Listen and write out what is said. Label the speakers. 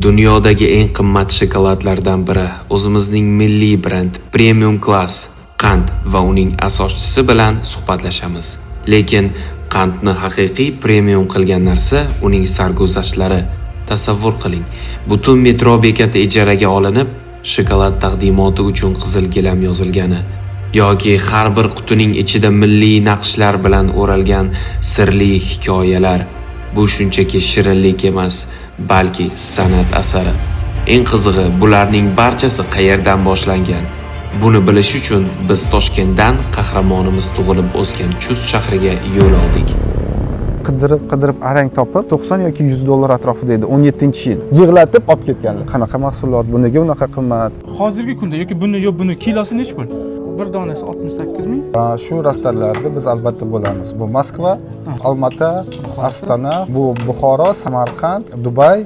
Speaker 1: Dunyodagi eng qimmat shokoladlardan biri o'zimizning milliy brend Premium Class qand va uning asoschisi bilan suhbatlashamiz. Lekin qandni haqiqiy premium qilgan narsa uning sarguzashtlari. Tasavvur qiling, butun metro bekati ijaraga olinib, shokolad taqdimoti uchun qizil gilam yozilgani yoki har bir qutining ichida milliy naqshlar bilan o'ralgan sirli hikoyalar. Bu shunchaki shirinlik emas, balki san'at asari. Eng qizig'i, bularning barchasi qayerdan boshlangan? Buni bilish uchun biz Toshkentdan qahramonimiz tug'ilib o'sgan Chust shahriga yo'l oldik.
Speaker 2: Qidirib arang topib 90 yoki 100 dollar atrofida edi 17-yil. Yig'latib olib ketganlar. Qanaqa mahsulot, bu nega unaqa qimmat?
Speaker 3: Hozirgi kunda yoki buni kilosi nechi pul? Bir donasi 68 ming.
Speaker 2: Shu rastarlarda biz albatta bo'lamiz. Bu Moskva, Olmota, Astana, bu Buxoro, Samarqand, Dubay